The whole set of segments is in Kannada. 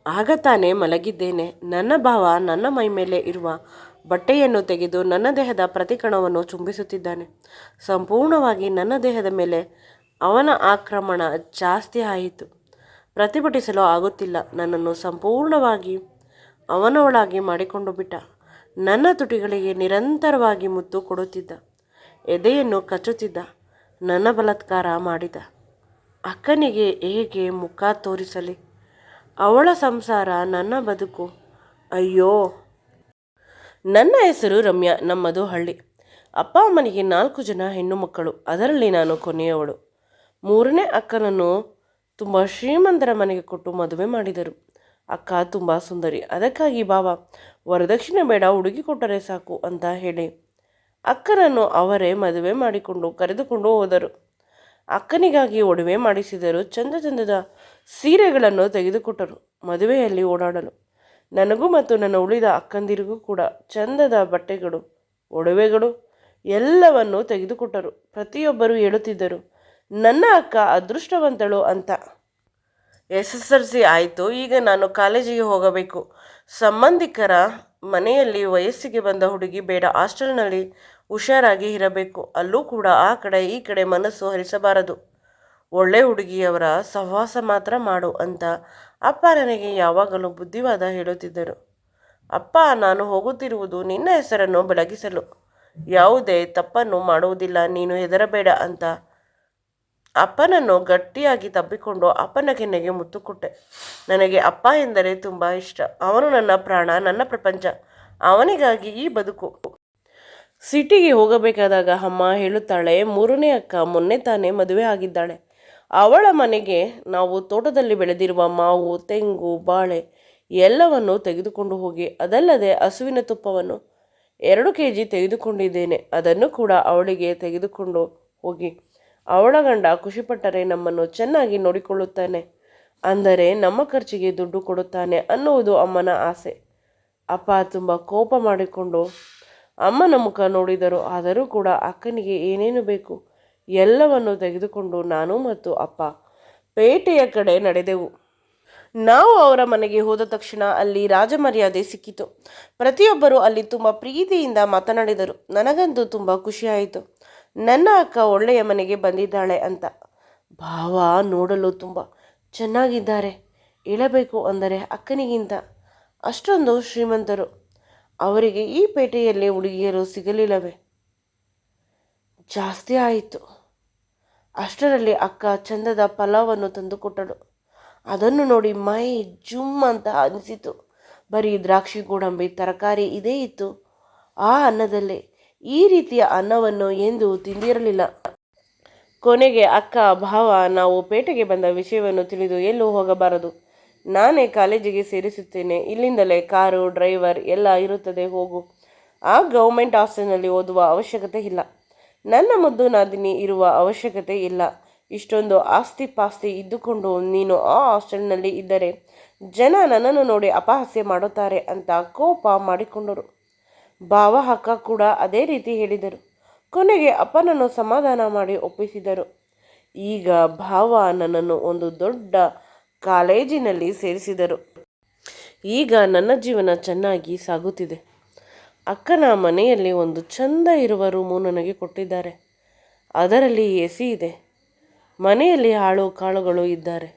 ಆಗ ತಾನೇ ಮಲಗಿದ್ದೇನೆ. ನನ್ನ ಭಾವ ನನ್ನ ಮೈ ಮೇಲೆ ಇರುವ ಬಟ್ಟೆಯನ್ನು ತೆಗೆದು ನನ್ನ ದೇಹದ ಪ್ರತಿಕಣವನ್ನು ಚುಂಬಿಸುತ್ತಿದ್ದಾನೆ. ಸಂಪೂರ್ಣವಾಗಿ ನನ್ನ ದೇಹದ ಮೇಲೆ ಅವನ ಆಕ್ರಮಣ ಜಾಸ್ತಿ ಆಯಿತು. ಪ್ರತಿಭಟಿಸಲು ಆಗುತ್ತಿಲ್ಲ. ನನ್ನನ್ನು ಸಂಪೂರ್ಣವಾಗಿ ಅವನವಳಾಗಿ ಮಾಡಿಕೊಂಡು ಬಿಟ್ಟ. ನನ್ನ ತುಟಿಗಳಿಗೆ ನಿರಂತರವಾಗಿ ಮುತ್ತು ಕೊಡುತ್ತಿದ್ದ. ಎದೆಯನ್ನು ಕಚ್ಚುತ್ತಿದ್ದ. ನನ್ನ ಬಲಾತ್ಕಾರ ಮಾಡಿದ. ಅಕ್ಕನಿಗೆ ಹೇಗೆ ಮುಖ ತೋರಿಸಲಿ? ಅವಳ ಸಂಸಾರ, ನನ್ನ ಬದುಕು. ಅಯ್ಯೋ! ನನ್ನ ಹೆಸರು ರಮ್ಯಾ. ನಮ್ಮದು ಹಳ್ಳಿ. ಅಪ್ಪ ಅಮ್ಮನಿಗೆ 4 ಜನ ಹೆಣ್ಣು ಮಕ್ಕಳು. ಅದರಲ್ಲಿ ನಾನು ಕೊನೆಯವಳು. 3ನೇ ಅಕ್ಕನನ್ನು ತುಂಬ ಶ್ರೀಮಂತರ ಮನೆಗೆ ಕೊಟ್ಟು ಮದುವೆ ಮಾಡಿದರು. ಅಕ್ಕ ತುಂಬ ಸುಂದರಿ. ಅದಕ್ಕಾಗಿ ಬಾವ ವರದಕ್ಷಿಣೆ ಬೇಡ, ಹುಡುಗಿ ಕೊಟ್ಟರೆ ಸಾಕು ಅಂತ ಹೇಳಿ ಅಕ್ಕನನ್ನು ಅವರೇ ಮದುವೆ ಮಾಡಿಕೊಂಡು ಕರೆದುಕೊಂಡು ಹೋದರು. ಅಕ್ಕನಿಗಾಗಿ ಒಡವೆ ಮಾಡಿಸಿದರು. ಚಂದ ಚಂದದ ಸೀರೆಗಳನ್ನು ತೆಗೆದುಕೊಟ್ಟರು ಮದುವೆಯಲ್ಲಿ ಓಡಾಡಲು. ನನಗೂ ಮತ್ತು ನನ್ನ ಉಳಿದ ಅಕ್ಕಂದಿರಿಗೂ ಕೂಡ ಚಂದದ ಬಟ್ಟೆಗಳು, ಒಡವೆಗಳು ಎಲ್ಲವನ್ನೂ ತೆಗೆದುಕೊಟ್ಟರು. ಪ್ರತಿಯೊಬ್ಬರು ಹೇಳುತ್ತಿದ್ದರು, ನನ್ನ ಅಕ್ಕ ಅದೃಷ್ಟವಂತಳು ಅಂತ. SSLC ಆಯಿತು. ಈಗ ನಾನು ಕಾಲೇಜಿಗೆ ಹೋಗಬೇಕು. ಸಂಬಂಧಿಕರ ಮನೆಯಲ್ಲಿ ವಯಸ್ಸಿಗೆ ಬಂದ ಹುಡುಗಿ ಬೇಡ. ಹಾಸ್ಟೆಲ್ನಲ್ಲಿ ಹುಷಾರಾಗಿ ಇರಬೇಕು. ಅಲ್ಲೂ ಕೂಡ ಆ ಕಡೆ ಈ ಕಡೆ ಮನಸ್ಸು ಹರಿಸಬಾರದು. ಒಳ್ಳೆ ಹುಡುಗಿಯವರ ಸಹವಾಸ ಮಾತ್ರ ಮಾಡು ಅಂತ ಅಪ್ಪ ನನಗೆ ಯಾವಾಗಲೂ ಬುದ್ಧಿವಾದ ಹೇಳುತ್ತಿದ್ದರು. ಅಪ್ಪ, ನಾನು ಹೋಗುತ್ತಿರುವುದು ನಿನ್ನ ಹೆಸರನ್ನು ಬೆಳಗಿಸಲು. ಯಾವುದೇ ತಪ್ಪನ್ನು ಮಾಡುವುದಿಲ್ಲ, ನೀನು ಹೆದರಬೇಡ ಅಂತ ಅಪ್ಪನನ್ನು ಗಟ್ಟಿಯಾಗಿ ತಬ್ಬಿಕೊಂಡು ಅಪ್ಪನ ಕೆನ್ನೆಗೆ ಮುತ್ತು ಕೊಟ್ಟೆ. ನನಗೆ ಅಪ್ಪ ಎಂದರೆ ತುಂಬ ಇಷ್ಟ. ಅವನು ನನ್ನ ಪ್ರಾಣ, ನನ್ನ ಪ್ರಪಂಚ. ಅವನಿಗಾಗಿ ಈ ಬದುಕು. ಸಿಟಿಗೆ ಹೋಗಬೇಕಾದಾಗ ಅಮ್ಮ ಹೇಳುತ್ತಾಳೆ, 3ನೇ ಅಕ್ಕ ಮೊನ್ನೆ ತಾನೇ ಮದುವೆ ಆಗಿದ್ದಾಳೆ. ಅವಳ ಮನೆಗೆ ನಾವು ತೋಟದಲ್ಲಿ ಬೆಳೆದಿರುವ ಮಾವು, ತೆಂಗು, ಬಾಳೆ ಎಲ್ಲವನ್ನು ತೆಗೆದುಕೊಂಡು ಹೋಗಿ, ಅದಲ್ಲದೆ ಹಸುವಿನ ತುಪ್ಪವನ್ನು 2 kg ತೆಗೆದುಕೊಂಡಿದ್ದೇನೆ. ಅದನ್ನು ಕೂಡ ಅವಳಿಗೆ ತೆಗೆದುಕೊಂಡು ಹೋಗಿ ಅವಳ ಗಂಡ ಖುಷಿಪಟ್ಟರೆ ನಮ್ಮನ್ನು ಚೆನ್ನಾಗಿ ನೋಡಿಕೊಳ್ಳುತ್ತಾನೆ, ಅಂದರೆ ನಮ್ಮ ಖರ್ಚಿಗೆ ದುಡ್ಡು ಕೊಡುತ್ತಾನೆ ಅನ್ನುವುದು ಅಮ್ಮನ ಆಸೆ. ಅಪ್ಪ ತುಂಬ ಕೋಪ ಮಾಡಿಕೊಂಡು ಅಮ್ಮನ ಮುಖ ನೋಡಿದರು. ಆದರೂ ಕೂಡ ಅಕ್ಕನಿಗೆ ಏನೇನು ಬೇಕು ಎಲ್ಲವನ್ನು ತೆಗೆದುಕೊಂಡು ನಾನು ಮತ್ತು ಅಪ್ಪ ಪೇಟೆಯ ಕಡೆ ನಡೆದೆವು. ನಾವು ಅವರ ಮನೆಗೆ ಹೋದ ತಕ್ಷಣ ಅಲ್ಲಿ ರಾಜಮರ್ಯಾದೆ ಸಿಕ್ಕಿತು. ಪ್ರತಿಯೊಬ್ಬರು ಅಲ್ಲಿ ತುಂಬ ಪ್ರೀತಿಯಿಂದ ಮಾತನಾಡಿದರು. ನನಗಂತೂ ತುಂಬ ಖುಷಿಯಾಯಿತು. ನನ್ನ ಅಕ್ಕ ಒಳ್ಳೆಯ ಮನೆಗೆ ಬಂದಿದ್ದಾಳೆ ಅಂತ. ಭಾವ ನೋಡಲು ತುಂಬ ಚೆನ್ನಾಗಿದ್ದಾರೆ. ಹೇಳಬೇಕು ಅಂದರೆ ಅಕ್ಕನಿಗಿಂತ ಅಷ್ಟೊಂದು ಶ್ರೀಮಂತರು. ಅವರಿಗೆ ಈ ಪೇಟೆಯಲ್ಲಿ ಹುಡುಗಿಯರು ಸಿಗಲಿಲ್ಲವೇ? ಜಾಸ್ತಿ ಆಯಿತು. ಅಷ್ಟರಲ್ಲಿ ಅಕ್ಕ ಚಂದದ ಪಲಾವನ್ನು ತಂದುಕೊಟ್ಟಳು. ಅದನ್ನು ನೋಡಿ ಮೈ ಜುಮ್ ಅಂತ ಅನಿಸಿತು. ಬರೀ ದ್ರಾಕ್ಷಿ, ಗೋಡಂಬಿ, ತರಕಾರಿ ಇದೇ ಇತ್ತು ಆ ಅನ್ನದಲ್ಲೇ. ಈ ರೀತಿಯ ಅನ್ನವನ್ನು ಎಂದು ತಿಂದಿರಲಿಲ್ಲ. ಕೊನೆಗೆ ಅಕ್ಕ, ಭಾವ ನಾವು ಪೇಟೆಗೆ ಬಂದ ವಿಷಯವನ್ನು ತಿಳಿದು ಎಲ್ಲೂ ಹೋಗಬಾರದು. ನಾನೇ ಕಾಲೇಜಿಗೆ ಸೇರಿಸುತ್ತೇನೆ. ಇಲ್ಲಿಂದಲೇ ಕಾರು, ಡ್ರೈವರ್ ಎಲ್ಲ ಇರುತ್ತದೆ, ಹೋಗು. ಆ ಗೌರ್ಮೆಂಟ್ ಹಾಸ್ಟೆಲ್ನಲ್ಲಿ ಓದುವ ಅವಶ್ಯಕತೆ ಇಲ್ಲ. ನನ್ನ ಮುದ್ದು ನಾದಿನಿ ಇರುವ ಅವಶ್ಯಕತೆ ಇಲ್ಲ. ಇಷ್ಟೊಂದು ಆಸ್ತಿ ಪಾಸ್ತಿ ಇದ್ದುಕೊಂಡು ನೀನು ಆ ಹಾಸ್ಟೆಲ್ನಲ್ಲಿ ಇದ್ದರೆ ಜನ ನನ್ನನ್ನು ನೋಡಿ ಅಪಹಾಸ್ಯ ಮಾಡುತ್ತಾರೆ ಅಂತ ಕೋಪ ಮಾಡಿಕೊಂಡರು. ಭಾವ ಅಕ್ಕ ಕೂಡ ಅದೇ ರೀತಿ ಹೇಳಿದರು. ಕೊನೆಗೆ ಅಪ್ಪನನ್ನು ಸಮಾಧಾನ ಮಾಡಿ ಒಪ್ಪಿಸಿದರು. ಈಗ ಭಾವ ನನ್ನನ್ನು ಒಂದು ದೊಡ್ಡ ಕಾಲೇಜಿನಲ್ಲಿ ಸೇರಿಸಿದರು. ಈಗ ನನ್ನ ಜೀವನ ಚೆನ್ನಾಗಿ ಸಾಗುತ್ತಿದೆ. ಅಕ್ಕನ ಮನೆಯಲ್ಲಿ ಒಂದು ಚಂದ ಇರುವ ರೂಮು ನನಗೆ ಕೊಟ್ಟಿದ್ದಾರೆ. ಅದರಲ್ಲಿ AC ಇದೆ. ಮನೆಯಲ್ಲಿ ಆಳು ಕಾಳುಗಳು ಇದ್ದಾರೆ.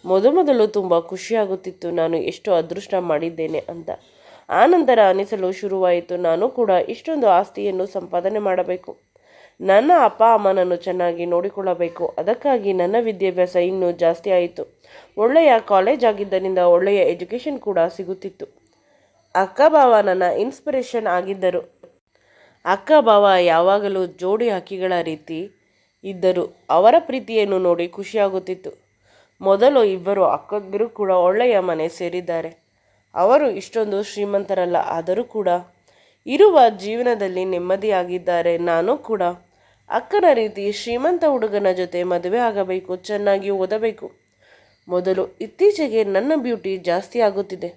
ಮೊದಲು ತುಂಬ ಖುಷಿಯಾಗುತ್ತಿತ್ತು, ನಾನು ಎಷ್ಟು ಅದೃಷ್ಟ ಮಾಡಿದ್ದೇನೆ ಅಂತ. ಆನಂತರ ಅನಿಸಲು ಶುರುವಾಯಿತು, ನಾನು ಕೂಡ ಇಷ್ಟೊಂದು ಆಸ್ತಿಯನ್ನು ಸಂಪಾದನೆ ಮಾಡಬೇಕು. ನನ್ನ ಅಪ್ಪ ಅಮ್ಮನನ್ನು ಚೆನ್ನಾಗಿ ನೋಡಿಕೊಳ್ಳಬೇಕು. ಅದಕ್ಕಾಗಿ ನನ್ನ ವಿದ್ಯಾಭ್ಯಾಸ ಇನ್ನೂ ಜಾಸ್ತಿ ಆಯಿತು. ಒಳ್ಳೆಯ ಕಾಲೇಜ್ ಆಗಿದ್ದರಿಂದ ಒಳ್ಳೆಯ ಎಜುಕೇಷನ್ ಕೂಡ ಸಿಗುತ್ತಿತ್ತು. ಅಕ್ಕ ಭಾವ ನನ್ನ ಇನ್ಸ್ಪಿರೇಷನ್ ಆಗಿದ್ದರು. ಅಕ್ಕ ಭಾವ ಯಾವಾಗಲೂ ಜೋಡಿ ಹಕ್ಕಿಗಳ ರೀತಿ ಇದ್ದರು. ಅವರ ಪ್ರೀತಿಯನ್ನು ನೋಡಿ ಖುಷಿಯಾಗುತ್ತಿತ್ತು. ಮೊದಲು ಇಬ್ಬರು ಅಕ್ಕಂದಿರು ಕೂಡ ಒಳ್ಳೆಯ ಮನೆ ಸೇರಿದ್ದಾರೆ. ಅವರು ಇಷ್ಟೊಂದು ಶ್ರೀಮಂತರಲ್ಲ, ಆದರೂ ಕೂಡ ಇರುವ ಜೀವನದಲ್ಲಿ ನೆಮ್ಮದಿಯಾಗಿದ್ದಾರೆ. ನಾನು ಕೂಡ ಅಕ್ಕನ ರೀತಿ ಶ್ರೀಮಂತ ಹುಡುಗನ ಜೊತೆ ಮದುವೆ ಆಗಬೇಕು, ಚೆನ್ನಾಗಿ ಓದಬೇಕು. ಮೊದಲು ಇತ್ತೀಚೆಗೆ ನನ್ನ ಬ್ಯೂಟಿ ಜಾಸ್ತಿ ಆಗುತ್ತಿದೆ.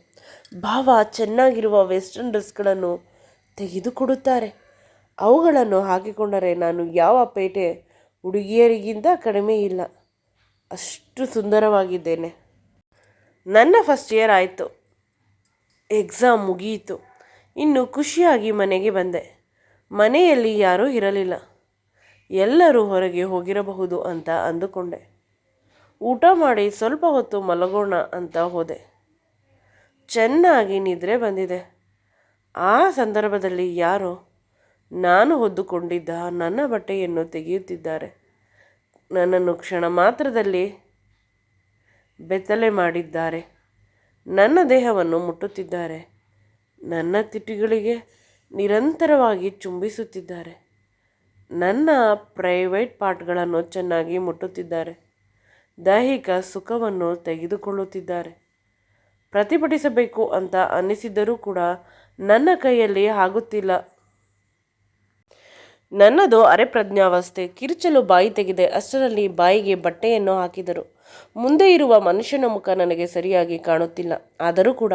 ಭಾವ ಚೆನ್ನಾಗಿರುವ ವೆಸ್ಟರ್ನ್ ಡ್ರೆಸ್ಗಳನ್ನು ತೆಗೆದುಕೊಡುತ್ತಾರೆ. ಅವುಗಳನ್ನು ಹಾಕಿಕೊಂಡರೆ ನಾನು ಯಾವ ಪೇಟೆ ಹುಡುಗಿಯರಿಗಿಂತ ಕಡಿಮೆ ಇಲ್ಲ, ಅಷ್ಟು ಸುಂದರವಾಗಿದ್ದೇನೆ. ನನ್ನ ಫಸ್ಟ್ ಇಯರ್ ಆಯಿತು, ಎಕ್ಸಾಮ್ ಮುಗಿಯಿತು. ಇನ್ನು ಖುಷಿಯಾಗಿ ಮನೆಗೆ ಬಂದೆ. ಮನೆಯಲ್ಲಿ ಯಾರೂ ಇರಲಿಲ್ಲ, ಎಲ್ಲರೂ ಹೊರಗೆ ಹೋಗಿರಬಹುದು ಅಂತ ಅಂದುಕೊಂಡೆ. ಊಟ ಮಾಡಿ ಸ್ವಲ್ಪ ಹೊತ್ತು ಮಲಗೋಣ ಅಂತ ಹೋದೆ. ಚೆನ್ನಾಗಿ ನಿದ್ರೆ ಬಂದಿದೆ. ಆ ಸಂದರ್ಭದಲ್ಲಿ ಯಾರೋ ನಾನು ಹೊದ್ದುಕೊಂಡಿದ್ದ ನನ್ನ ಬಟ್ಟೆಯನ್ನು ತೆಗೆಯುತ್ತಿದ್ದಾರೆ. ನನ್ನನ್ನು ಕ್ಷಣ ಮಾತ್ರದಲ್ಲಿ ಬೆತ್ತಲೆ ಮಾಡಿದ್ದಾರೆ. ನನ್ನ ದೇಹವನ್ನು ಮುಟ್ಟುತ್ತಿದ್ದಾರೆ. ನನ್ನ ತುಟಿಗಳಿಗೆ ನಿರಂತರವಾಗಿ ಚುಂಬಿಸುತ್ತಿದ್ದಾರೆ. ನನ್ನ ಪ್ರೈವೇಟ್ ಪಾರ್ಟ್ಗಳನ್ನು ಚೆನ್ನಾಗಿ ಮುಟ್ಟುತ್ತಿದ್ದಾರೆ. ದೈಹಿಕ ಸುಖವನ್ನು ತೆಗೆದುಕೊಳ್ಳುತ್ತಿದ್ದಾರೆ. ಪ್ರತಿಭಟಿಸಬೇಕು ಅಂತ ಅನ್ನಿಸಿದ್ದರೂ ಕೂಡ ನನ್ನ ಕೈಯಲ್ಲಿ ಆಗುತ್ತಿಲ್ಲ. ನನ್ನದು ಅರೆಪ್ರಜ್ಞಾವಸ್ಥೆ. ಕಿರುಚಲು ಬಾಯಿ ತೆಗೆದೆ. ಅಷ್ಟರಲ್ಲಿ ಬಾಯಿಗೆ ಬಟ್ಟೆಯನ್ನು ಹಾಕಿದರು. ಮುಂದೆ ಇರುವ ಮನುಷ್ಯನ ಮುಖ ನನಗೆ ಸರಿಯಾಗಿ ಕಾಣುತ್ತಿಲ್ಲ. ಆದರೂ ಕೂಡ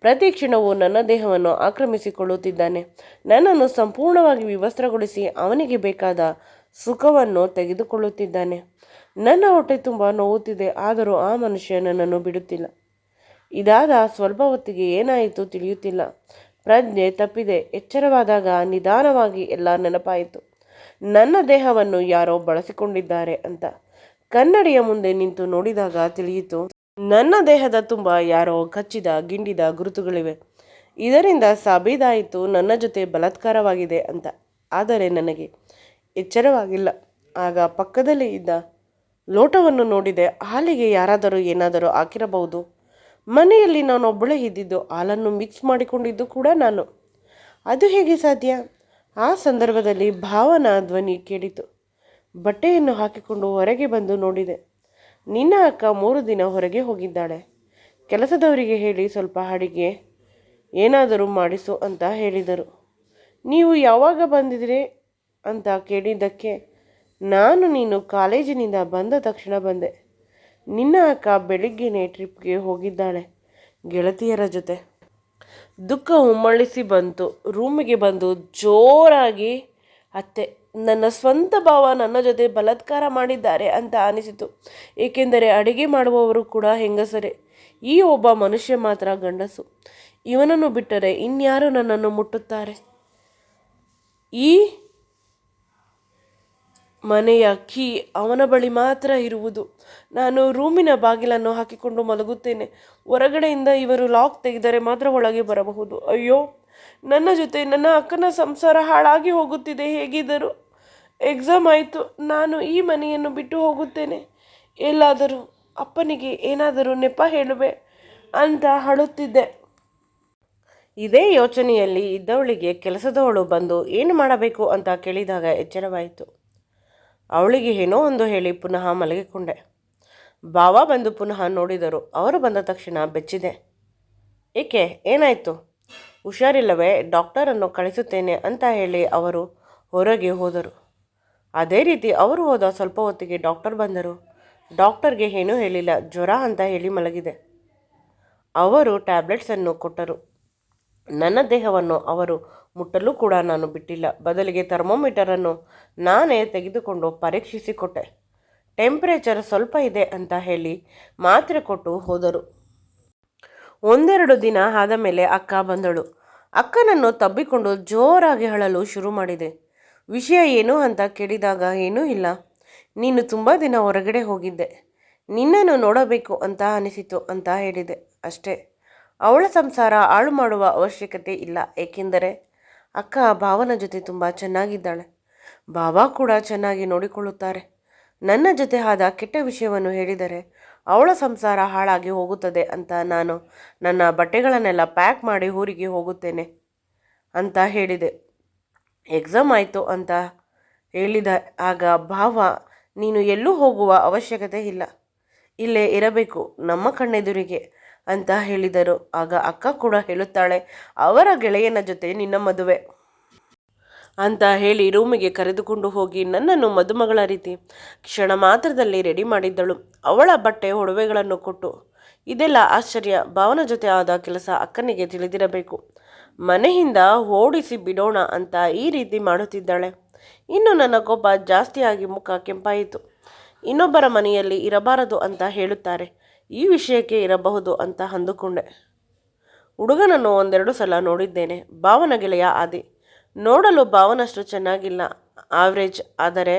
ಪ್ರತಿ ಕ್ಷಣವೂ ನನ್ನ ದೇಹವನ್ನು ಆಕ್ರಮಿಸಿಕೊಳ್ಳುತ್ತಿದ್ದಾನೆ. ನನ್ನನ್ನು ಸಂಪೂರ್ಣವಾಗಿ ವಿವಸ್ತ್ರಗೊಳಿಸಿ ಅವನಿಗೆ ಬೇಕಾದ ಸುಖವನ್ನು ತೆಗೆದುಕೊಳ್ಳುತ್ತಿದ್ದಾನೆ. ನನ್ನ ಹೊಟ್ಟೆ ತುಂಬ ನೋವುತ್ತಿದೆ. ಆದರೂ ಆ ಮನುಷ್ಯ ನನ್ನನ್ನು ಬಿಡುತ್ತಿಲ್ಲ. ಇದಾದ ಸ್ವಲ್ಪ ಹೊತ್ತಿಗೆ ಏನಾಯಿತು ತಿಳಿಯುತ್ತಿಲ್ಲ. ಪ್ರಜ್ಞೆ ತಪ್ಪಿದೆ. ಎಚ್ಚರವಾದಾಗ ನಿಧಾನವಾಗಿ ಎಲ್ಲ ನೆನಪಾಯಿತು. ನನ್ನ ದೇಹವನ್ನು ಯಾರೋ ಬಳಸಿಕೊಂಡಿದ್ದಾರೆ ಅಂತ. ಕನ್ನಡಿಯ ಮುಂದೆ ನಿಂತು ನೋಡಿದಾಗ ತಿಳಿಯಿತು, ನನ್ನ ದೇಹದ ತುಂಬ ಯಾರೋ ಕಚ್ಚಿದ ಗಿಂಡಿದ ಗುರುತುಗಳಿವೆ. ಇದರಿಂದ ಸಾಬೀತಾಯಿತು ನನ್ನ ಜೊತೆ ಬಲಾತ್ಕಾರವಾಗಿದೆ ಅಂತ. ಆದರೆ ನನಗೆ ಎಚ್ಚರವಾಗಿಲ್ಲ. ಆಗ ಪಕ್ಕದಲ್ಲಿ ಇದ್ದ ಲೋಟವನ್ನು ನೋಡಿದೆ. ಹಾಲಿಗೆ ಯಾರಾದರೂ ಏನಾದರೂ ಹಾಕಿರಬಹುದು. ಮನೆಯಲ್ಲಿ ನಾನೊಬ್ಬಳೇ ಇದ್ದಿದ್ದು. ಹಾಲನ್ನು ಮಿಕ್ಸ್ ಮಾಡಿಕೊಂಡಿದ್ದು ಕೂಡ ನಾನು. ಅದು ಹೇಗೆ ಸಾಧ್ಯ? ಆ ಸಂದರ್ಭದಲ್ಲಿ ಭಾವನ ಧ್ವನಿ ಕೇಳಿತು. ಬಟ್ಟೆಯನ್ನು ಹಾಕಿಕೊಂಡು ಹೊರಗೆ ಬಂದು ನೋಡಿದೆ. ನಿನ್ನ ಅಕ್ಕ 3 ದಿನ ಹೊರಗೆ ಹೋಗಿದ್ದಾಳೆ. ಕೆಲಸದವರಿಗೆ ಹೇಳಿ ಸ್ವಲ್ಪ ಅಡಿಗೆ ಏನಾದರೂ ಮಾಡಿಸು ಅಂತ ಹೇಳಿದರು. ನೀವು ಯಾವಾಗ ಬಂದಿದ್ರಿ ಅಂತ ಕೇಳಿದ್ದಕ್ಕೆ ನೀನು ಕಾಲೇಜಿನಿಂದ ಬಂದ ತಕ್ಷಣ ಬಂದೆ. ನಿನ್ನ ಅಕ್ಕ ಬೆಳಿಗ್ಗೆನೇ ಟ್ರಿಪ್ಗೆ ಹೋಗಿದ್ದಾಳೆ ಗೆಳತಿಯರ ಜೊತೆ. ದುಃಖ ಉಮ್ಮಳಿಸಿ ಬಂತು. ರೂಮಿಗೆ ಬಂದು ಜೋರಾಗಿ ಅತ್ತೆ, ನನ್ನ ಸ್ವಂತ ಭಾವ ನನ್ನ ಜೊತೆ ಬಲಾತ್ಕಾರ ಮಾಡಿದ್ದಾರೆ ಅಂತ ಅನಿಸಿತು. ಏಕೆಂದರೆ ಅಡಿಗೆ ಮಾಡುವವರು ಕೂಡ ಹೆಂಗಸರೇ. ಈ ಒಬ್ಬ ಮನುಷ್ಯ ಮಾತ್ರ ಗಂಡಸು. ಇವನನ್ನು ಬಿಟ್ಟರೆ ಇನ್ಯಾರು ನನ್ನನ್ನು ಮುಟ್ಟುತ್ತಾರೆ? ಈ ಮನೆಯ ಕೀ ಅವನ ಬಳಿ ಮಾತ್ರ ಇರುವುದು. ನಾನು ರೂಮಿನ ಬಾಗಿಲನ್ನು ಹಾಕಿಕೊಂಡು ಮಲಗುತ್ತೇನೆ. ಹೊರಗಡೆಯಿಂದ ಇವರು ಲಾಕ್ ತೆಗೆದರೆ ಮಾತ್ರ ಒಳಗೆ ಬರಬಹುದು. ಅಯ್ಯೋ, ನನ್ನ ಜೊತೆ ನನ್ನ ಅಕ್ಕನ ಸಂಸಾರ ಹಾಳಾಗಿ ಹೋಗುತ್ತಿದೆ. ಹೇಗಿದ್ದರೂ ಎಕ್ಸಾಮ್ ಆಯಿತು. ನಾನು ಈ ಮನೆಯನ್ನು ಬಿಟ್ಟು ಹೋಗುತ್ತೇನೆ. ಎಲ್ಲಾದರೂ ಅಪ್ಪನಿಗೆ ಏನಾದರೂ ನೆಪ ಹೇಳುವೆ ಅಂತ ಅಳುತ್ತಿದ್ದೆ. ಇದೇ ಯೋಚನೆಯಲ್ಲಿ ಇದ್ದವಳಿಗೆ ಕೆಲಸದವಳು ಬಂದು ಏನು ಮಾಡಬೇಕು ಅಂತ ಕೇಳಿದಾಗ ಎಚ್ಚರವಾಯಿತು. ಅವಳಿಗೆ ಏನೋ ಒಂದು ಹೇಳಿ ಪುನಃ ಮಲಗಿಕೊಂಡೆ. ಭಾವ ಬಂದು ಪುನಃ ನೋಡಿದರು. ಅವರು ಬಂದ ತಕ್ಷಣ ಬೆಚ್ಚಿದೆ. ಏಕೆ, ಏನಾಯಿತು? ಹುಷಾರಿಲ್ಲವೇ? ಡಾಕ್ಟರನ್ನು ಕಳಿಸುತ್ತೇನೆ ಅಂತ ಹೇಳಿ ಅವರು ಹೊರಗೆ ಹೋದರು. ಅದೇ ರೀತಿ ಅವರು ಹೋದ ಸ್ವಲ್ಪ ಹೊತ್ತಿಗೆ ಡಾಕ್ಟರ್ ಬಂದರು. ಡಾಕ್ಟರ್ಗೆ ಏನೂ ಹೇಳಿಲ್ಲ, ಜ್ವರ ಅಂತ ಹೇಳಿ ಮಲಗಿದೆ. ಅವರು ಟ್ಯಾಬ್ಲೆಟ್ಸನ್ನು ಕೊಟ್ಟರು. ನನ್ನ ದೇಹವನ್ನು ಅವರು ಮುಟ್ಟಲು ಕೂಡ ನಾನು ಬಿಟ್ಟಿಲ್ಲ. ಬದಲಿಗೆ ಥರ್ಮೋಮೀಟರನ್ನು ನಾನೇ ತೆಗೆದುಕೊಂಡು ಪರೀಕ್ಷಿಸಿಕೊಟ್ಟೆ. ಟೆಂಪರೇಚರ್ ಸ್ವಲ್ಪ ಇದೆ ಅಂತ ಹೇಳಿ ಮಾತ್ರೆ ಕೊಟ್ಟು ಹೋದರು. 1-2 ದಿನ ಆದ ಮೇಲೆ ಅಕ್ಕ ಬಂದಳು. ಅಕ್ಕನನ್ನು ತಬ್ಬಿಕೊಂಡು ಜೋರಾಗಿ ಅಳಲು ಶುರು ಮಾಡಿದೆ. ವಿಷಯ ಏನು ಅಂತ ಕೇಳಿದಾಗ ಏನೂ ಇಲ್ಲ, ನೀನು ತುಂಬ ದಿನ ಹೊರಗಡೆ ಹೋಗಿದ್ದೆ, ನಿನ್ನನ್ನು ನೋಡಬೇಕು ಅಂತ ಅನಿಸಿತು ಅಂತ ಹೇಳಿದೆ ಅಷ್ಟೇ. ಅವಳ ಸಂಸಾರ ಹಾಳು ಮಾಡುವ ಅವಶ್ಯಕತೆ ಇಲ್ಲ. ಏಕೆಂದರೆ ಅಕ್ಕ ಭಾವನ ಜೊತೆ ತುಂಬ ಚೆನ್ನಾಗಿದ್ದಾಳೆ. ಭಾವ ಕೂಡ ಚೆನ್ನಾಗಿ ನೋಡಿಕೊಳ್ಳುತ್ತಾರೆ. ನನ್ನ ಜೊತೆ ಆದ ಕೆಟ್ಟ ವಿಷಯವನ್ನು ಹೇಳಿದರೆ ಅವಳ ಸಂಸಾರ ಹಾಳಾಗಿ ಹೋಗುತ್ತದೆ ಅಂತ ನಾನು ನನ್ನ ಬಟ್ಟೆಗಳನ್ನೆಲ್ಲ ಪ್ಯಾಕ್ ಮಾಡಿ ಊರಿಗೆ ಹೋಗುತ್ತೇನೆ ಅಂತ ಹೇಳಿದೆ. ಎಕ್ಸಾಮ್ ಆಯಿತು ಅಂತ ಹೇಳಿದ. ಆಗ ಭಾವ, ನೀನು ಎಲ್ಲೂ ಹೋಗುವ ಅವಶ್ಯಕತೆ ಇಲ್ಲ, ಇಲ್ಲೇ ಇರಬೇಕು ನಮ್ಮ ಕಣ್ಣೆದುರಿಗೆ ಅಂತ ಹೇಳಿದರು. ಆಗ ಅಕ್ಕ ಕೂಡ ಹೇಳುತ್ತಾಳೆ, ಅವರ ಗೆಳೆಯನ ಜೊತೆ ನಿನ್ನ ಮದುವೆ ಅಂತ ಹೇಳಿ ರೂಮಿಗೆ ಕರೆದುಕೊಂಡು ಹೋಗಿ ನನ್ನನ್ನು ಮದುಮಗಳ ರೀತಿ ಕ್ಷಣ ಮಾತ್ರದಲ್ಲಿ ರೆಡಿ ಮಾಡಿದ್ದಳು. ಅವಳ ಬಟ್ಟೆ ಒಡವೆಗಳನ್ನು ಕೊಟ್ಟು. ಇದೆಲ್ಲ ಆಶ್ಚರ್ಯ. ಭಾವನ ಜೊತೆ ಆದ ಕೆಲಸ ಅಕ್ಕನಿಗೆ ತಿಳಿದಿರಬೇಕು. ಮನೆಯಿಂದ ಓಡಿಸಿ ಬಿಡೋಣ ಅಂತ ಈ ರೀತಿ ಮಾಡುತ್ತಿದ್ದಾಳೆ. ಇನ್ನು ನನ್ನ ಕೋಪ ಜಾಸ್ತಿಯಾಗಿ ಮುಖ ಕೆಂಪಾಯಿತು. ಇನ್ನೊಬ್ಬರ ಮನೆಯಲ್ಲಿ ಇರಬಾರದು ಅಂತ ಹೇಳುತ್ತಾರೆ. ಈ ವಿಷಯಕ್ಕೆ ಇರಬಹುದು ಅಂತ ಅಂದುಕೊಂಡೆ. ಹುಡುಗನನ್ನು ಒಂದೆರಡು ಸಲ ನೋಡಿದ್ದೇನೆ. ಭಾವನ ಗೆಳೆಯ ಆದಿ. ನೋಡಲು ಭಾವನಷ್ಟು ಚೆನ್ನಾಗಿಲ್ಲ, ಆವ್ರೇಜ್. ಆದರೆ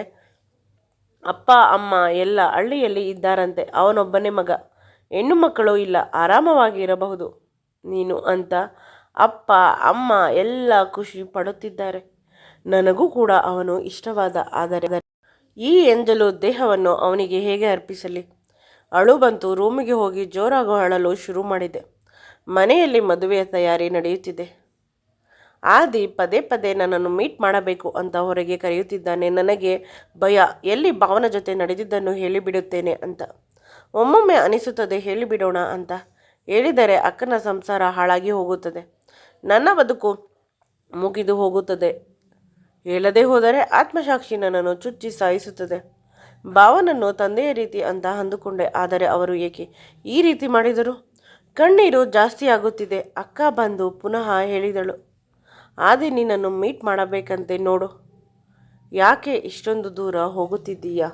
ಅಪ್ಪ ಅಮ್ಮ ಎಲ್ಲ ಹಳ್ಳಿಯಲ್ಲಿ ಇದ್ದಾರಂತೆ. ಅವನೊಬ್ಬನೇ ಮಗ, ಹೆಣ್ಣು ಮಕ್ಕಳು ಇಲ್ಲ, ಆರಾಮವಾಗಿ ಇರಬಹುದು ನೀನು ಅಂತ ಅಪ್ಪ ಅಮ್ಮ ಎಲ್ಲ ಖುಷಿ ಪಡುತ್ತಿದ್ದಾರೆ. ನನಗೂ ಕೂಡ ಅವನು ಇಷ್ಟವಾದ. ಆದರೆ ಈ ಎಂಜಲು ದೇಹವನ್ನು ಅವನಿಗೆ ಹೇಗೆ ಅರ್ಪಿಸಲಿ? ಅಳು ಬಂತು. ರೂಮಿಗೆ ಹೋಗಿ ಜೋರಾಗಿ ಅಳಲು ಶುರು ಮಾಡಿದೆ. ಮನೆಯಲ್ಲಿ ಮದುವೆಯ ತಯಾರಿ ನಡೆಯುತ್ತಿದೆ. ಆದಿ ಪದೇ ಪದೇ ನನ್ನನ್ನು ಮೀಟ್ ಮಾಡಬೇಕು ಅಂತ ಹೊರಗೆ ಕರೆಯುತ್ತಿದ್ದಾನೆ. ನನಗೆ ಭಯ, ಎಲ್ಲಿ ಭಾವನ ಜೊತೆ ನಡೆದಿದ್ದನ್ನು ಹೇಳಿಬಿಡುತ್ತೇನೆ ಅಂತ. ಒಮ್ಮೊಮ್ಮೆ ಅನಿಸುತ್ತದೆ ಹೇಳಿಬಿಡೋಣ ಅಂತ. ಹೇಳಿದರೆ ಅಕ್ಕನ ಸಂಸಾರ ಹಾಳಾಗಿ ಹೋಗುತ್ತದೆ, ನನ್ನ ಬದುಕು ಮುಗಿದು ಹೋಗುತ್ತದೆ. ಹೇಳದೆ ಹೋದರೆ ಆತ್ಮಸಾಕ್ಷಿ ನನ್ನನ್ನು ಚುಚ್ಚಿ ಸಾಯಿಸುತ್ತದೆ. ಭಾವನನ್ನು ತಂದೆಯ ರೀತಿ ಅಂತ ಅಂದುಕೊಂಡೆ. ಆದರೆ ಅವರು ಏಕೆ ಈ ರೀತಿ ಮಾಡಿದರು? ಕಣ್ಣೀರು ಜಾಸ್ತಿ ಆಗುತ್ತಿದೆ. ಅಕ್ಕ ಬಂದು ಪುನಃ ಹೇಳಿದಳು, ಆದಿ ನಿನ್ನನ್ನು ಮೀಟ್ ಮಾಡಬೇಕಂತೆ, ನೋಡು. ಯಾಕೆ ಇಷ್ಟೊಂದು ದೂರ ಹೋಗುತ್ತಿದ್ದೀಯಾ?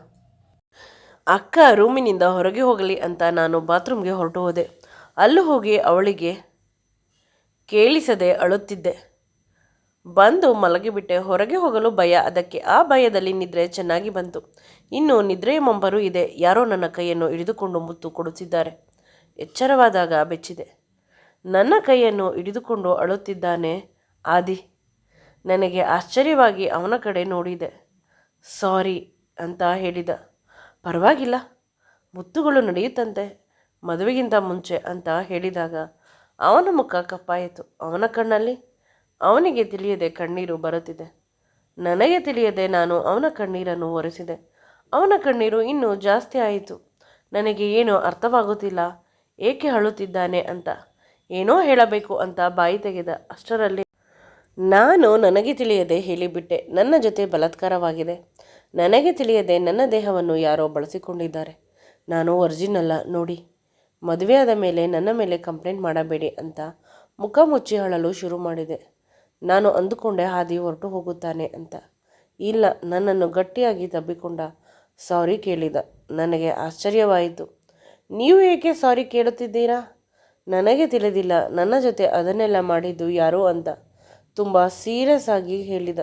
ಅಕ್ಕ ರೂಮಿನಿಂದ ಹೊರಗೆ ಹೋಗಲಿ ಅಂತ ನಾನು ಬಾತ್ರೂಮ್ಗೆ ಹೊರಟು ಹೋದೆ. ಅಲ್ಲೂ ಹೋಗಿ ಅವಳಿಗೆ ಕೇಳಿಸದೆ ಅಳುತ್ತಿದ್ದೆ. ಬಂದು ಮಲಗಿಬಿಟ್ಟೆ. ಹೊರಗೆ ಹೋಗಲು ಭಯ. ಅದಕ್ಕೆ ಆ ಭಯದಲ್ಲಿ ನಿದ್ರೆ ಚೆನ್ನಾಗಿ ಬಂತು. ಇನ್ನು ನಿದ್ರೆಯ ಮಂಪರು ಇದೆ. ಯಾರೋ ನನ್ನ ಕೈಯನ್ನು ಹಿಡಿದುಕೊಂಡು ಮುತ್ತು ಕೊಡುತ್ತಿದ್ದಾರೆ. ಎಚ್ಚರವಾದಾಗ ಬೆಚ್ಚಿದೆ. ನನ್ನ ಕೈಯನ್ನು ಹಿಡಿದುಕೊಂಡು ಅಳುತ್ತಿದ್ದಾನೆ ಆದಿ. ನನಗೆ ಆಶ್ಚರ್ಯವಾಗಿ ಅವನ ಕಡೆ ನೋಡಿದೆ. ಸಾರಿ ಅಂತ ಹೇಳಿದ. ಪರವಾಗಿಲ್ಲ, ಮುತ್ತುಗಳು ನಡೆಯುತ್ತಂತೆ ಮದುವೆಗಿಂತ ಮುಂಚೆ ಅಂತ ಹೇಳಿದಾಗ ಅವನ ಮುಖ ಕಪ್ಪಾಯಿತು. ಅವನ ಕಣ್ಣಲ್ಲಿ ಅವನಿಗೆ ತಿಳಿಯದೆ ಕಣ್ಣೀರು ಬರುತ್ತಿದೆ. ನನಗೆ ತಿಳಿಯದೆ ನಾನು ಅವನ ಕಣ್ಣೀರನ್ನು ಒರೆಸಿದೆ. ಅವನ ಕಣ್ಣೀರು ಇನ್ನೂ ಜಾಸ್ತಿ ಆಯಿತು. ನನಗೆ ಏನೋ ಅರ್ಥವಾಗುತ್ತಿಲ್ಲ, ಏಕೆ ಅಳುತ್ತಿದ್ದಾನೆ ಅಂತ. ಏನೋ ಹೇಳಬೇಕು ಅಂತ ಬಾಯಿ ತೆಗೆದ. ಅಷ್ಟರಲ್ಲಿ ನಾನು ನನಗೆ ತಿಳಿಯದೆ ಹೇಳಿಬಿಟ್ಟೆ, ನನ್ನ ಜೊತೆ ಬಲಾತ್ಕಾರವಾಗಿದೆ. ನನಗೆ ತಿಳಿಯದೆ ನನ್ನ ದೇಹವನ್ನು ಯಾರೋ ಬಳಸಿಕೊಂಡಿದ್ದಾರೆ. ನಾನು ಒರಿಜಿನಲ್ಲ ನೋಡಿ. ಮದುವೆಯಾದ ಮೇಲೆ ನನ್ನ ಮೇಲೆ ಕಂಪ್ಲೇಂಟ್ ಮಾಡಬೇಡಿ ಅಂತ ಮುಖ ಮುಚ್ಚಿ ಅಳಲು ಶುರು ಮಾಡಿದೆ. ನಾನು ಅಂದುಕೊಂಡೆ ಆದಿ ಹೊರಟು ಹೋಗುತ್ತಾನೆ ಅಂತ. ಇಲ್ಲ, ನನ್ನನ್ನು ಗಟ್ಟಿಯಾಗಿ ತಬ್ಬಿಕೊಂಡ. ಸಾರಿ ಕೇಳಿದ. ನನಗೆ ಆಶ್ಚರ್ಯವಾಯಿತು. ನೀವು ಏಕೆ ಸಾರಿ ಕೇಳುತ್ತಿದ್ದೀರಾ? ನನಗೆ ತಿಳಿದಿಲ್ಲ ನನ್ನ ಜೊತೆ ಅದನ್ನೆಲ್ಲ ಮಾಡಿದ್ದು ಯಾರು ಅಂತ ತುಂಬ ಸೀರಿಯಸ್ ಆಗಿ ಹೇಳಿದ.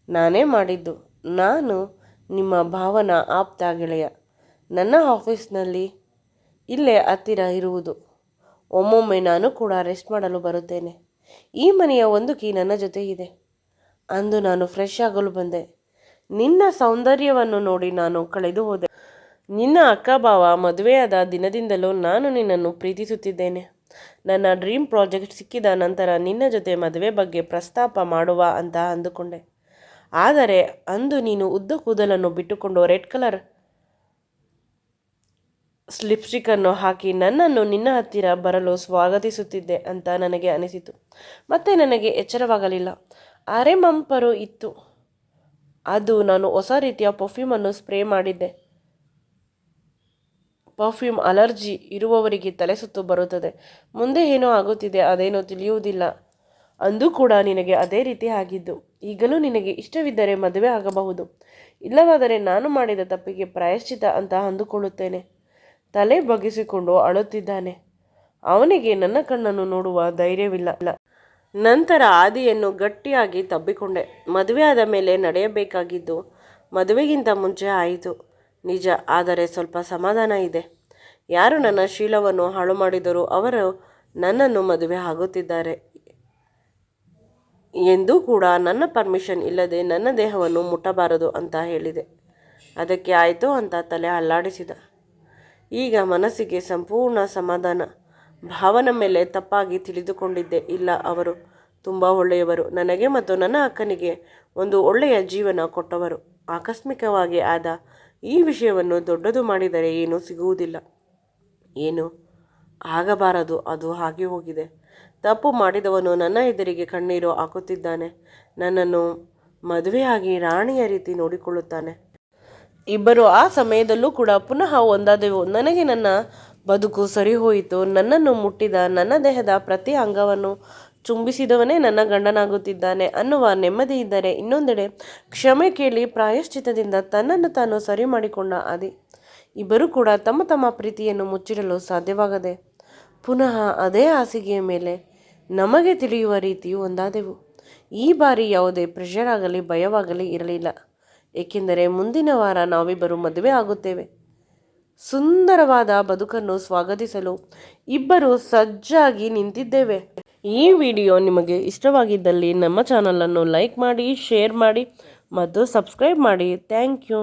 ನಾನೇ ಮಾಡಿದ್ದು. ನಾನು ನಿಮ್ಮ ಭಾವನ ಆಪ್ತ ಗೆಳೆಯ. ನನ್ನ ಆಫೀಸ್ನಲ್ಲಿ ಇಲ್ಲೇ ಹತ್ತಿರ ಇರುವುದು. ಒಮ್ಮೊಮ್ಮೆ ನಾನು ಕೂಡ ರೆಸ್ಟ್ ಮಾಡಲು ಬರುತ್ತೇನೆ. ಈ ಮನೆಯ ಒಂದು ಕೀ ನನ್ನ ಜೊತೆ ಇದೆ. ಅಂದು ನಾನು ಫ್ರೆಶ್ ಆಗಲು ಬಂದೆ. ನಿನ್ನ ಸೌಂದರ್ಯವನ್ನು ನೋಡಿ ನಾನು ಕಳೆದು ಹೋದೆ. ನಿನ್ನ ಅಕ್ಕ ಭಾವ ಮದುವೆಯಾದ ದಿನದಿಂದಲೂ ನಾನು ನಿನ್ನನ್ನು ಪ್ರೀತಿಸುತ್ತಿದ್ದೇನೆ. ನನ್ನ ಡ್ರೀಮ್ ಪ್ರಾಜೆಕ್ಟ್ ಸಿಕ್ಕಿದ ನಂತರ ನಿನ್ನ ಜೊತೆ ಮದುವೆ ಬಗ್ಗೆ ಪ್ರಸ್ತಾಪ ಮಾಡುವ ಅಂತ ಅಂದುಕೊಂಡೆ. ಆದರೆ ಅಂದು ನೀನು ಉದ್ದ ಕೂದಲನ್ನು ಬಿಟ್ಟುಕೊಂಡು ರೆಡ್ ಕಲರ್ ಲಿಪ್ಸ್ಟಿಕ್ಕನ್ನು ಹಾಕಿ ನನ್ನನ್ನು ನಿನ್ನ ಹತ್ತಿರ ಬರಲು ಸ್ವಾಗತಿಸುತ್ತಿದ್ದೆ ಅಂತ ನನಗೆ ಅನಿಸಿತು. ಮತ್ತೆ ನನಗೆ ಎಚ್ಚರವಾಗಲಿಲ್ಲ. ಅರೆ ಮಂಪರು ಇತ್ತು. ಅದು ನಾನು ಹೊಸ ರೀತಿಯ ಪರ್ಫ್ಯೂಮನ್ನು ಸ್ಪ್ರೇ ಮಾಡಿದ್ದೆ. ಪರ್ಫ್ಯೂಮ್ ಅಲರ್ಜಿ ಇರುವವರಿಗೆ ತಲೆ ಸುತ್ತು ಬರುತ್ತದೆ. ಮುಂದೆ ಏನೋ ಆಗುತ್ತಿದೆ, ಅದೇನೋ ತಿಳಿಯುವುದಿಲ್ಲ. ಅಂದು ಕೂಡ ನಿನಗೆ ಅದೇ ರೀತಿ ಆಗಿದ್ದು. ಈಗಲೂ ನಿನಗೆ ಇಷ್ಟವಿದ್ದರೆ ಮದುವೆ ಆಗಬಹುದು. ಇಲ್ಲವಾದರೆ ನಾನು ಮಾಡಿದ ತಪ್ಪಿಗೆ ಪ್ರಾಯಶ್ಚಿತ ಅಂತ ಅಂದುಕೊಳ್ಳುತ್ತೇನೆ. ತಲೆ ಬಗ್ಗಿಸಿಕೊಂಡು ಅಳುತ್ತಿದ್ದಾನೆ. ಅವನಿಗೆ ನನ್ನ ಕಣ್ಣನ್ನು ನೋಡುವ ಧೈರ್ಯವಿಲ್ಲ. ನಂತರ ಆದಿಯನ್ನು ಗಟ್ಟಿಯಾಗಿ ತಬ್ಬಿಕೊಂಡೆ. ಮದುವೆಯಾದ ಮೇಲೆ ನಡೆಯಬೇಕಾಗಿದ್ದು ಮದುವೆಗಿಂತ ಮುಂಚೆ ಆಯಿತು ನಿಜ. ಆದರೆ ಸ್ವಲ್ಪ ಸಮಾಧಾನ ಇದೆ. ಯಾರು ನನ್ನ ಶೀಲವನ್ನು ಹಾಳು ಮಾಡಿದರೂ ಅವರು ನನ್ನನ್ನು ಮದುವೆ ಆಗುತ್ತಿದ್ದಾರೆ ಎಂದೂ ಕೂಡ ನನ್ನ ಪರ್ಮಿಷನ್ ಇಲ್ಲದೆ ನನ್ನ ದೇಹವನ್ನು ಮುಟ್ಟಬಾರದು ಅಂತ ಹೇಳಿದೆ. ಅದಕ್ಕೆ ಆಯಿತು ಅಂತ ತಲೆ ಅಲ್ಲಾಡಿಸಿದ. ಈಗ ಮನಸ್ಸಿಗೆ ಸಂಪೂರ್ಣ ಸಮಾಧಾನ. ಭಾವನ ಮೇಲೆ ತಪ್ಪಾಗಿ ತಿಳಿದುಕೊಂಡಿದ್ದೆ. ಇಲ್ಲ, ಅವರು ತುಂಬ ಒಳ್ಳೆಯವರು. ನನಗೆ ಮತ್ತು ನನ್ನ ಅಕ್ಕನಿಗೆ ಒಂದು ಒಳ್ಳೆಯ ಜೀವನ ಕೊಟ್ಟವರು. ಆಕಸ್ಮಿಕವಾಗಿ ಆದ ಈ ವಿಷಯವನ್ನು ದೊಡ್ಡದು ಮಾಡಿದರೆ ಏನೂ ಸಿಗುವುದಿಲ್ಲ. ಏನು ಆಗಬಾರದು ಅದು ಹಾಗೆ ಹೋಗಿದೆ. ತಪ್ಪು ಮಾಡಿದವನು ನನ್ನ ಎದುರಿಗೆ ಕಣ್ಣೀರು ಹಾಕುತ್ತಿದ್ದಾನೆ. ನನ್ನನ್ನು ಮದುವೆಯಾಗಿ ರಾಣಿಯ ರೀತಿ ನೋಡಿಕೊಳ್ಳುತ್ತಾನೆ. ಇಬ್ಬರು ಆ ಸಮಯದಲ್ಲೂ ಕೂಡ ಪುನಃ ಒಂದಾದೆವು. ನನಗೆ ನನ್ನ ಬದುಕು ಸರಿ ಹೋಯಿತು. ನನ್ನನ್ನು ಮುಟ್ಟಿದ, ನನ್ನ ದೇಹದ ಪ್ರತಿ ಅಂಗವನ್ನು ಚುಂಬಿಸಿದವನೇ ನನ್ನ ಗಂಡನಾಗುತ್ತಿದ್ದಾನೆ ಅನ್ನುವ ನೆಮ್ಮದಿ ಇದ್ದರೆ, ಇನ್ನೊಂದೆಡೆ ಕ್ಷಮೆ ಕೇಳಿ ಪ್ರಾಯಶ್ಚಿತ್ತದಿಂದ ತನ್ನನ್ನು ತಾನು ಸರಿ ಮಾಡಿಕೊಂಡ ಆದಿ. ಇಬ್ಬರೂ ಕೂಡ ತಮ್ಮ ತಮ್ಮ ಪ್ರೀತಿಯನ್ನು ಮುಚ್ಚಿಡಲು ಸಾಧ್ಯವಾಗದೆ ಪುನಃ ಅದೇ ಹಾಸಿಗೆಯ ಮೇಲೆ ನಮಗೆ ತಿಳಿಯುವ ರೀತಿಯು ಒಂದಾದೆವು. ಈ ಬಾರಿ ಯಾವುದೇ ಪ್ರೆಷರ್ ಆಗಲಿ ಭಯವಾಗಲಿ ಇರಲಿಲ್ಲ, ಏಕೆಂದರೆ ಮುಂದಿನ ವಾರ ನಾವಿಬ್ಬರು ಮದುವೆ ಆಗುತ್ತೇವೆ. ಸುಂದರವಾದ ಬದುಕನ್ನು ಸ್ವಾಗತಿಸಲು ಇಬ್ಬರು ಸಜ್ಜಾಗಿ ನಿಂತಿದ್ದೇವೆ. ಈ ವಿಡಿಯೋ ನಿಮಗೆ ಇಷ್ಟವಾಗಿದ್ದಲ್ಲಿ ನಮ್ಮ ಚಾನಲನ್ನು ಲೈಕ್ ಮಾಡಿ, ಶೇರ್ ಮಾಡಿ ಮತ್ತು ಸಬ್ಸ್ಕ್ರೈಬ್ ಮಾಡಿ. Thank you.